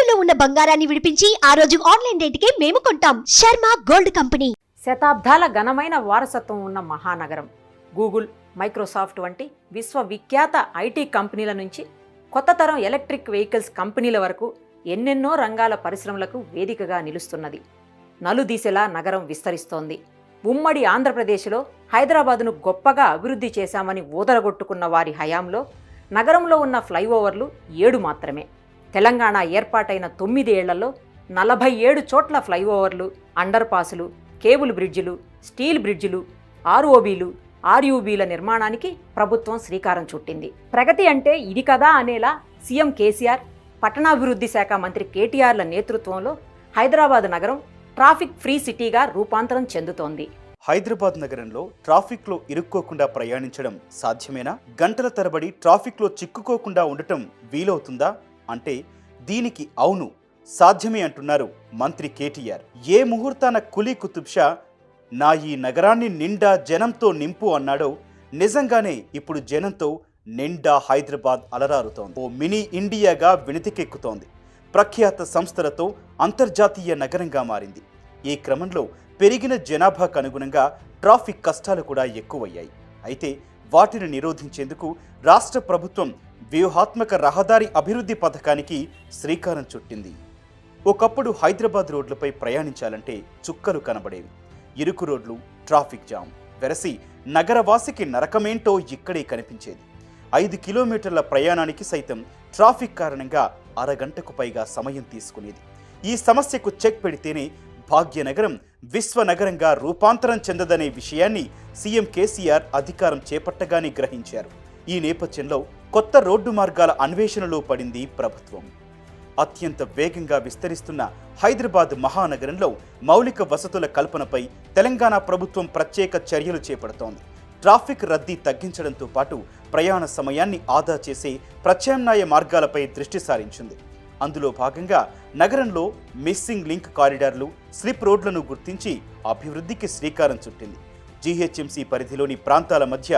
తాకట్టులో ఉన్న బంగారాన్ని విడిపించి ఆ రోజు ఆన్లైన్ రేటుకే మేము కొంటాం. Sharma gold company. శతాబ్దాల ఘనమైన వారసత్వం ఉన్న మహానగరం. గూగుల్, మైక్రోసాఫ్ట్ వంటి విశ్వవిఖ్యాత ఐటీ కంపెనీల నుంచి కొత్త తరం ఎలక్ట్రిక్ వెహికల్స్ కంపెనీల వరకు ఎన్నెన్నో రంగాల పరిశ్రమలకు వేదికగా నిలుస్తున్నది. నలుదిశలా నగరం విస్తరిస్తోంది. ఉమ్మడి ఆంధ్రప్రదేశ్లో హైదరాబాదును గొప్పగా అభివృద్ధి చేశామని ఊదరగొట్టుకున్న వారి హయాంలో నగరంలో ఉన్న ఫ్లైఓవర్లు 7 మాత్రమే. తెలంగాణ ఏర్పాటైన 9 ఏళ్లలో 47 చోట్ల ఫ్లైఓవర్లు, అండర్ పాసులు, కేబుల్ బ్రిడ్జిలు, స్టీల్ బ్రిడ్జిలు, ఆర్ఓబీలు, ఆర్యూబీల నిర్మాణానికి ప్రభుత్వం శ్రీకారం చుట్టింది. ప్రగతి అంటే ఇది కదా అనేలా సీఎం కేసీఆర్, పట్టణాభివృద్ధి శాఖ మంత్రి కేటీఆర్ల నేతృత్వంలో హైదరాబాద్ నగరం ట్రాఫిక్ ఫ్రీ సిటీగా రూపాంతరం చెందుతోంది. హైదరాబాద్ నగరంలో ట్రాఫిక్లో ఇరుక్కోకుండా ప్రయాణించడం సాధ్యమేనా? గంటల తరబడి ట్రాఫిక్లో చిక్కుకోకుండా ఉండటం వీలవుతుందా అంటే దీనికి అవును, సాధ్యమే అంటున్నారు మంత్రి కేటీఆర్. ఏ ముహూర్తాన కులీ కుతుబ్ షా నా ఈ నగరాన్ని నిండా జనంతో నింపు అన్నాడో నిజంగానే ఇప్పుడు జనంతో నిండా హైదరాబాద్ అలరారుతోంది. ఓ మినీ ఇండియాగా వినితికెక్కుతోంది. ప్రఖ్యాత సంస్థలతో అంతర్జాతీయ నగరంగా మారింది. ఈ క్రమంలో పెరిగిన జనాభాకు అనుగుణంగా ట్రాఫిక్ కష్టాలు కూడా ఎక్కువయ్యాయి. అయితే వాటిని నిరోధించేందుకు రాష్ట్ర ప్రభుత్వం వ్యూహాత్మక రహదారి అభివృద్ధి పథకానికి శ్రీకారం చుట్టింది. ఒకప్పుడు హైదరాబాద్ రోడ్లపై ప్రయాణించాలంటే చుక్కలు కనబడేవి. ఇరుకు రోడ్లు, ట్రాఫిక్ జామ్ వెరసి నగరవాసికి నరకమేంటో ఇక్కడే కనిపించేది. 5 కిలోమీటర్ల ప్రయాణానికి సైతం ట్రాఫిక్ కారణంగా అరగంటకు పైగా సమయం తీసుకునేది. ఈ సమస్యకు చెక్ పెడితేనే భాగ్యనగరం విశ్వనగరంగా రూపాంతరం చెందదనే విషయాన్ని సీఎం కేసీఆర్ అధికారం చేపట్టగానే గ్రహించారు. ఈ నేపథ్యంలో కొత్త రోడ్డు మార్గాల అన్వేషణలో పడింది ప్రభుత్వం. అత్యంత వేగంగా విస్తరిస్తున్న హైదరాబాద్ మహానగరంలో మౌలిక వసతుల కల్పనపై తెలంగాణ ప్రభుత్వం ప్రత్యేక చర్యలు చేపడుతోంది. ట్రాఫిక్ రద్దీ తగ్గించడంతో పాటు ప్రయాణ సమయాన్ని ఆదా చేసే ప్రత్యామ్నాయ మార్గాలపై దృష్టి సారించింది. అందులో భాగంగా నగరంలో మిస్సింగ్ లింక్ కారిడార్లు, స్లిప్ రోడ్లను గుర్తించి అభివృద్ధికి శ్రీకారం చుట్టింది. జీహెచ్ఎంసీ పరిధిలోని ప్రాంతాల మధ్య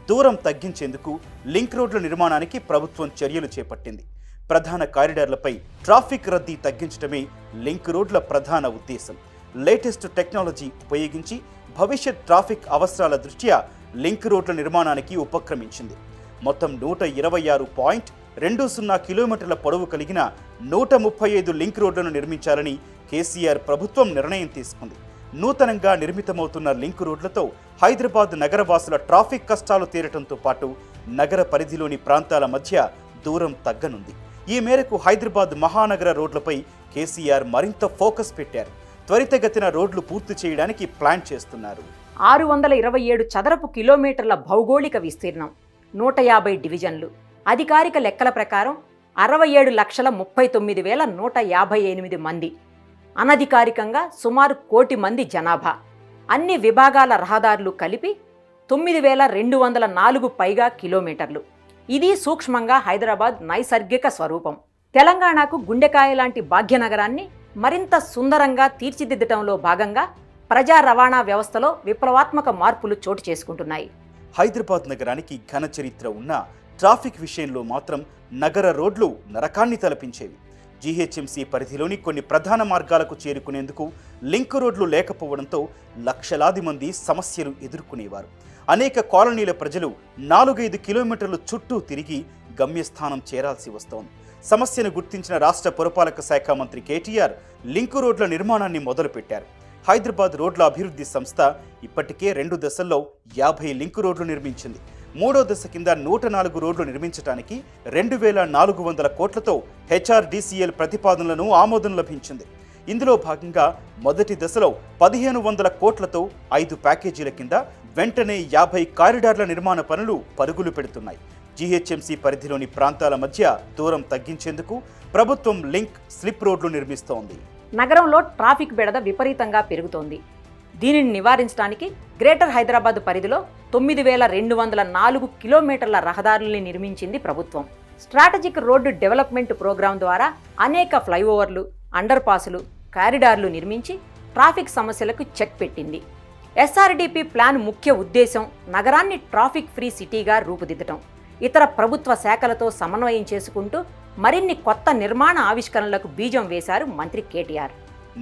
దూరం తగ్గించేందుకు లింక్ రోడ్ల నిర్మాణానికి ప్రభుత్వం చర్యలు చేపట్టింది. ప్రధాన కారిడార్లపై ట్రాఫిక్ రద్దీ తగ్గించడమే లింక్ రోడ్ల ప్రధాన ఉద్దేశం. లేటెస్ట్ టెక్నాలజీ ఉపయోగించి భవిష్యత్ ట్రాఫిక్ అవసరాల దృష్ట్యా లింక్ రోడ్ల నిర్మాణానికి ఉపక్రమించింది. మొత్తం 126.20 కిలోమీటర్ల పొడవు కలిగిన 135 లింక్ రోడ్లను నిర్మించాలని కేసీఆర్ ప్రభుత్వం నిర్ణయం తీసుకుంది. నూతనంగా నిర్మితమవుతున్న లింక్ రోడ్లతో హైదరాబాద్ నగరవాసుల ట్రాఫిక్ కష్టాలు తీరటంతో పాటు నగర పరిధిలోని ప్రాంతాల మధ్య దూరం తగ్గనుంది. ఈ మేరకు హైదరాబాద్ మహానగర రోడ్లపై కేసీఆర్ మరింత ఫోకస్ పెట్టారు. త్వరితగతిన రోడ్లు పూర్తి చేయడానికి ప్లాన్ చేస్తున్నారు. 627 చదరపు కిలోమీటర్ల భౌగోళిక విస్తీర్ణం, 150 డివిజన్లు. అధికారిక లెక్కల ప్రకారం 67,39,158 మంది. అనధికారికంగా సుమారు 1 కోటి మంది జనాభా. అన్ని విభాగాల రహదారులు కలిపి 9,204 పైగా కిలోమీటర్లు. ఇది సూక్ష్మంగా హైదరాబాద్ నైసర్గిక స్వరూపం. తెలంగాణకు గుండెకాయ లాంటి భాగ్యనగరాన్ని మరింత సుందరంగా తీర్చిదిద్దటంలో భాగంగా ప్రజా రవాణా వ్యవస్థలో విప్లవాత్మక మార్పులు చోటు చేసుకుంటున్నాయి. హైదరాబాద్ నగరానికి ఘన చరిత్ర ఉన్న ట్రాఫిక్ విషయంలో మాత్రం నగర రోడ్లు నరకాన్ని తలపించేవి. జీహెచ్ఎంసీ పరిధిలోని కొన్ని ప్రధాన మార్గాలకు చేరుకునేందుకు లింక్ రోడ్లు లేకపోవడంతో లక్షలాది మంది సమస్యలు ఎదుర్కొనేవారు. అనేక కాలనీల ప్రజలు 4-5 కిలోమీటర్లు చుట్టూ తిరిగి గమ్యస్థానం చేరాల్సి వస్తోంది. సమస్యను గుర్తించిన రాష్ట్ర పురపాలక శాఖ మంత్రి కేటీఆర్ లింక్ రోడ్ల నిర్మాణాన్ని మొదలుపెట్టారు. హైదరాబాద్ రోడ్ల అభివృద్ధి సంస్థ ఇప్పటికే 2 దశల్లో 50 లింక్ రోడ్లు నిర్మించింది. 3వ దశ కింద 104 రోడ్లు నిర్మించడానికి 2,400 కోట్లతో హెచ్ఆర్డీసీఎల్ ప్రతిపాదనలను ఆమోదం లభించింది. ఇందులో భాగంగా మొదటి దశలో 1,500 కోట్లతో 5 ప్యాకేజీల కింద వెంటనే 50 కారిడార్ల నిర్మాణ పనులు పరుగులు పెడుతున్నాయి. జీహెచ్ఎంసీ పరిధిలోని ప్రాంతాల మధ్య దూరం తగ్గించేందుకు ప్రభుత్వం లింక్, స్లిప్ రోడ్లు నిర్మిస్తోంది. నగరంలో ట్రాఫిక్ బెడద విపరీతంగా పెరుగుతోంది. దీనిని నివారించడానికి గ్రేటర్ హైదరాబాద్ పరిధిలో 9,204 కిలోమీటర్ల రహదారుల్ని నిర్మించింది ప్రభుత్వం. స్ట్రాటజిక్ రోడ్డు డెవలప్మెంట్ ప్రోగ్రాం ద్వారా అనేక ఫ్లైఓవర్లు, అండర్ పాసులు, కారిడార్లు నిర్మించి ట్రాఫిక్ సమస్యలకు చెక్ పెట్టింది. ఎస్ఆర్డీపీ ప్లాన్ ముఖ్య ఉద్దేశం నగరాన్ని ట్రాఫిక్ ఫ్రీ సిటీగా రూపుదిద్దటం. ఇతర ప్రభుత్వ శాఖలతో సమన్వయం చేసుకుంటూ మరిన్ని కొత్త నిర్మాణ ఆవిష్కరణలకు బీజం వేశారు మంత్రి కేటీఆర్.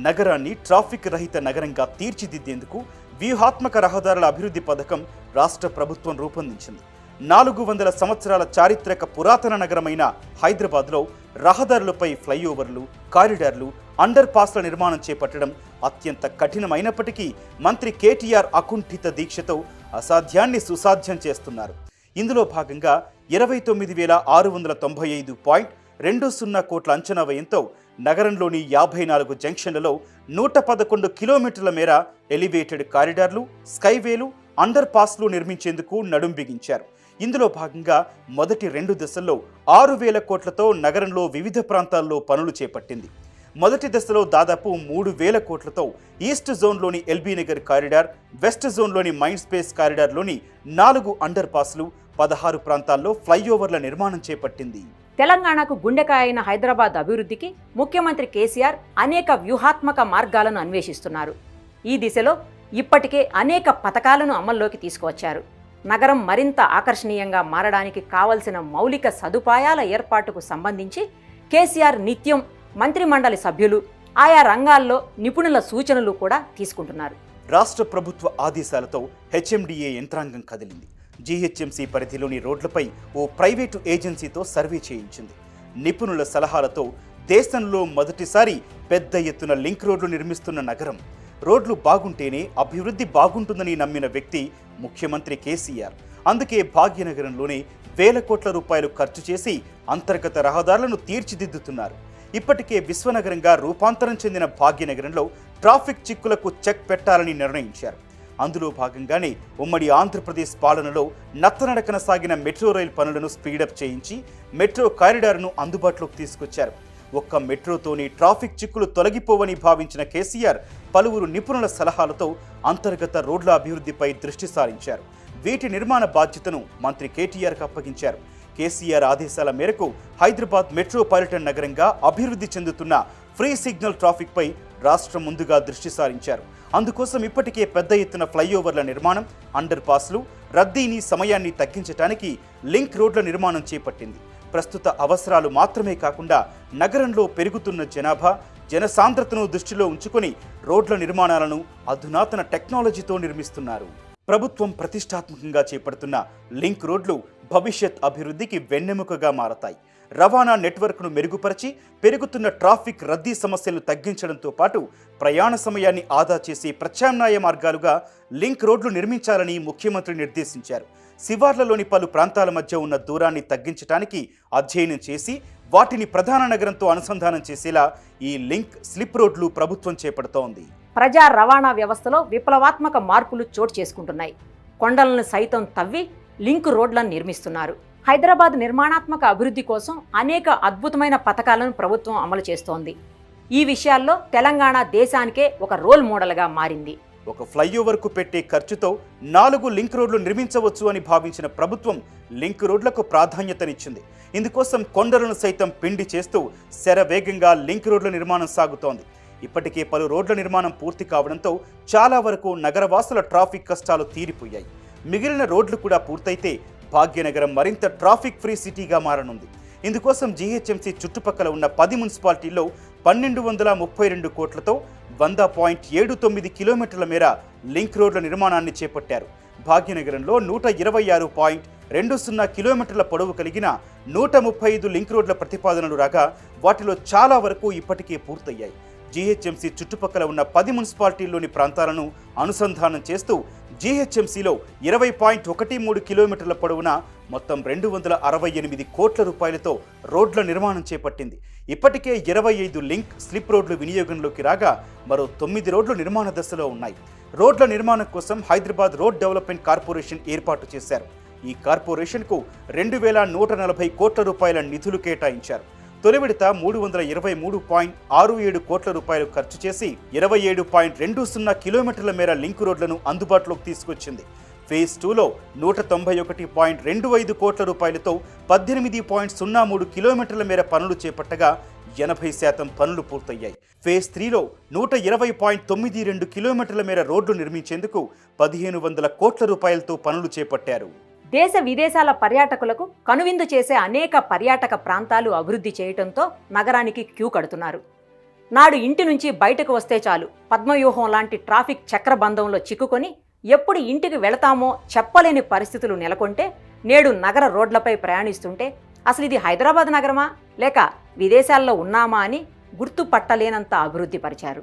నగరాన్ని ట్రాఫిక్ రహిత నగరంగా తీర్చిదిద్దేందుకు వ్యూహాత్మక రహదారుల అభివృద్ధి పథకం రాష్ట్ర ప్రభుత్వం రూపొందించింది. 400 సంవత్సరాల చారిత్రక పురాతన నగరమైన హైదరాబాద్లో రహదారులపై ఫ్లైఓవర్లు, కారిడార్లు, అండర్ పాస్ల నిర్మాణం చేపట్టడం అత్యంత కఠినమైనప్పటికీ మంత్రి కేటీఆర్ అకుంఠిత దీక్షతో అసాధ్యాన్ని సుసాధ్యం చేస్తున్నారు. ఇందులో భాగంగా 29,695.20 కోట్ల అంచనా వ్యయంతో నగరంలోని 54 జంక్షన్లలో 111 కిలోమీటర్ల మేర ఎలివేటెడ్ కారిడార్లు, స్కైవేలు, అండర్ పాస్లు నిర్మించేందుకు నడుం బిగించారు. ఇందులో భాగంగా మొదటి 2 దశల్లో 6,000 కోట్లతో నగరంలో వివిధ ప్రాంతాల్లో పనులు చేపట్టింది. మొదటి దశలో దాదాపు 3,000 కోట్లతో ఈస్ట్ జోన్లోని ఎల్బీ నగర్ కారిడార్, వెస్ట్ జోన్లోని మైండ్ స్పేస్ కారిడార్లోని 4 అండర్ పాస్లు, 16 ప్రాంతాల్లో ఫ్లైఓవర్ల నిర్మాణం చేపట్టింది. తెలంగాణకు గుండెకాయ అయిన హైదరాబాద్ అభివృద్ధికి ముఖ్యమంత్రి కేసీఆర్ అనేక వ్యూహాత్మక మార్గాలను అన్వేషిస్తున్నారు. ఈ దిశలో ఇప్పటికే అనేక పథకాలను అమల్లోకి తీసుకువచ్చారు. నగరం మరింత ఆకర్షణీయంగా మారడానికి కావలసిన మౌలిక సదుపాయాల ఏర్పాటుకు సంబంధించి కేసీఆర్ నిత్యం మంత్రిమండలి సభ్యులు, ఆయా రంగాల్లో నిపుణుల సూచనలు కూడా తీసుకుంటున్నారు. రాష్ట్ర ప్రభుత్వ ఆదేశాలతో హెచ్ఎండిఏ యంత్రాంగం కదిలింది. జీహెచ్ఎంసీ పరిధిలోని రోడ్లపై ఓ ప్రైవేటు ఏజెన్సీతో సర్వే చేయించింది. నిపుణుల సలహాలతో దేశంలో మొదటిసారి పెద్ద ఎత్తున లింక్ రోడ్లు నిర్మిస్తున్న నగరం. రోడ్లు బాగుంటేనే అభివృద్ధి బాగుంటుందని నమ్మిన వ్యక్తి ముఖ్యమంత్రి కేసీఆర్. అందుకే భాగ్యనగరంలోనే వేల కోట్ల రూపాయలు ఖర్చు చేసి అంతర్గత రహదారులను తీర్చిదిద్దుతున్నారు. ఇప్పటికే విశ్వనగరంగా రూపాంతరం చెందిన భాగ్యనగరంలో ట్రాఫిక్ చిక్కులకు చెక్ పెట్టాలని నిర్ణయించారు. అందులో భాగంగానే ఉమ్మడి ఆంధ్రప్రదేశ్ పాలనలో నత్తనడకన సాగిన మెట్రో రైల్ పనులను స్పీడప్ చేయించి మెట్రో కారిడార్ను అందుబాటులోకి తీసుకొచ్చారు. ఒక్క మెట్రోతోనే ట్రాఫిక్ చిక్కులు తొలగిపోవని భావించిన కేసీఆర్ పలువురు నిపుణుల సలహాలతో అంతర్గత రోడ్ల అభివృద్ధిపై దృష్టి సారించారు. వీటి నిర్మాణ బాధ్యతను మంత్రి కేటీఆర్కు అప్పగించారు. కేసీఆర్ ఆదేశాల మేరకు హైదరాబాద్ మెట్రోపాలిటన్ నగరంగా అభివృద్ధి చెందుతున్న ఫ్రీ సిగ్నల్ ట్రాఫిక్పై రాష్ట్రం ముందుగా దృష్టి సారించారు. అందుకోసం ఇప్పటికే పెద్ద ఎత్తున ఫ్లైఓవర్ల నిర్మాణం, అండర్ పాస్లు, రద్దీని, సమయాన్ని తగ్గించడానికి లింక్ రోడ్ల నిర్మాణం చేపట్టింది. ప్రస్తుత అవసరాలు మాత్రమే కాకుండా నగరంలో పెరుగుతున్న జనాభా, జనసాంద్రతను దృష్టిలో ఉంచుకొని రోడ్ల నిర్మాణాలను అధునాతన టెక్నాలజీతో నిర్మిస్తున్నారు. ప్రభుత్వం ప్రతిష్టాత్మకంగా చేపడుతున్న లింక్ రోడ్లు భవిష్యత్ అభివృద్ధికి వెన్నెముకగా మారతాయి. రవాణా నెట్వర్క్ను మెరుగుపరిచి పెరుగుతున్న ట్రాఫిక్ రద్దీ సమస్యలను తగ్గించడంతో పాటు ప్రయాణ సమయాన్ని ఆదా చేసే ప్రత్యామ్నాయ మార్గాలుగా లింక్ రోడ్లు నిర్మించాలని ముఖ్యమంత్రి నిర్దేశించారు. శివార్లలోని పలు ప్రాంతాల మధ్య ఉన్న దూరాన్ని తగ్గించడానికి అధ్యయనం చేసి వాటిని ప్రధాన నగరంతో అనుసంధానం చేసేలా ఈ లింక్ స్లిప్ రోడ్లు ప్రభుత్వం చేపడుతోంది. ప్రజా రవాణా వ్యవస్థలో విప్లవాత్మక మార్పులు చోటు చేసుకుంటున్నాయి. కొండలను సైతం తవ్వి లింక్ రోడ్లను నిర్మిస్తున్నారు. హైదరాబాద్ నిర్మాణాత్మక అభివృద్ధి కోసం అనేక అద్భుతమైన పథకాలను ప్రభుత్వం అమలు చేస్తోంది. ఈ విషయాల్లో తెలంగాణ దేశానికే ఒక రోల్ మోడల్గా మారింది. ఒక ఫ్లైఓవర్కు పెట్టే ఖర్చుతో 4 లింక్ రోడ్లు నిర్మించవచ్చు అని భావించిన ప్రభుత్వం లింక్ రోడ్లకు ప్రాధాన్యతనిచ్చింది. ఇందుకోసం కొండలను సైతం పిండి చేస్తూ శరవేగంగా లింక్ రోడ్ల నిర్మాణం సాగుతోంది. ఇప్పటికే పలు రోడ్ల నిర్మాణం పూర్తి కావడంతో చాలా వరకు నగరవాసుల ట్రాఫిక్ కష్టాలు తీరిపోయాయి. మిగిలిన రోడ్లు కూడా పూర్తయితే భాగ్యనగరం మరింత ట్రాఫిక్ ఫ్రీ సిటీగా మారనుంది. ఇందుకోసం జీహెచ్ఎంసీ చుట్టుపక్కల ఉన్న 10 మున్సిపాలిటీల్లో 1,232 కోట్లతో 100.79 కిలోమీటర్ల మేర లింక్ రోడ్ల నిర్మాణాన్ని చేపట్టారు. భాగ్యనగరంలో 126.20 కిలోమీటర్ల పొడవు కలిగిన 135 లింక్ రోడ్ల ప్రతిపాదనలు రాగా వాటిలో చాలా వరకు ఇప్పటికే పూర్తయ్యాయి. జీహెచ్ఎంసీ చుట్టుపక్కల ఉన్న 10 మున్సిపాలిటీల్లోని ప్రాంతాలను అనుసంధానం చేస్తూ జీహెచ్ఎంసీలో 20.13 కిలోమీటర్ల పొడవున మొత్తం 268 కోట్ల రూపాయలతో రోడ్ల నిర్మాణం చేపట్టింది. ఇప్పటికే 25 లింక్ స్లిప్ రోడ్లు వినియోగంలోకి రాగా మరో 9 రోడ్లు నిర్మాణ దశలో ఉన్నాయి. రోడ్ల నిర్మాణం కోసం హైదరాబాద్ రోడ్ డెవలప్మెంట్ కార్పొరేషన్ ఏర్పాటు చేశారు. ఈ కార్పొరేషన్కు 2,140 కోట్ల రూపాయల నిధులు కేటాయించారు. తొలి విడత 323.67 కోట్ల రూపాయలు ఖర్చు చేసి 27.20 కిలోమీటర్ల మేర లింక్ రోడ్లను అందుబాటులోకి తీసుకొచ్చింది. ఫేజ్ 2లో 191.25 కోట్ల రూపాయలతో 18.03 కిలోమీటర్ల మేర పనులు చేపట్టగా 80% పనులు పూర్తయ్యాయి. ఫేజ్ 3లో 120.92 కిలోమీటర్ల మేర రోడ్లు నిర్మించేందుకు 1,500 కోట్ల రూపాయలతో పనులు చేపట్టారు. దేశ విదేశాల పర్యాటకులకు కనువిందు చేసే అనేక పర్యాటక ప్రాంతాలు అభివృద్ధి చేయటంతో నగరానికి క్యూ కడుతున్నారు. నాడు ఇంటి నుంచి బయటకు వస్తే చాలు పద్మవ్యూహం లాంటి ట్రాఫిక్ చక్రబంధంలో చిక్కుకొని ఎప్పుడు ఇంటికి వెళతామో చెప్పలేని పరిస్థితులు నెలకొంటే, నేడు నగర రోడ్లపై ప్రయాణిస్తుంటే అసలు ఇది హైదరాబాద్ నగరమా లేక విదేశాల్లో ఉన్నామా అని గుర్తుపట్టలేనంత అభివృద్ధి పరిచారు.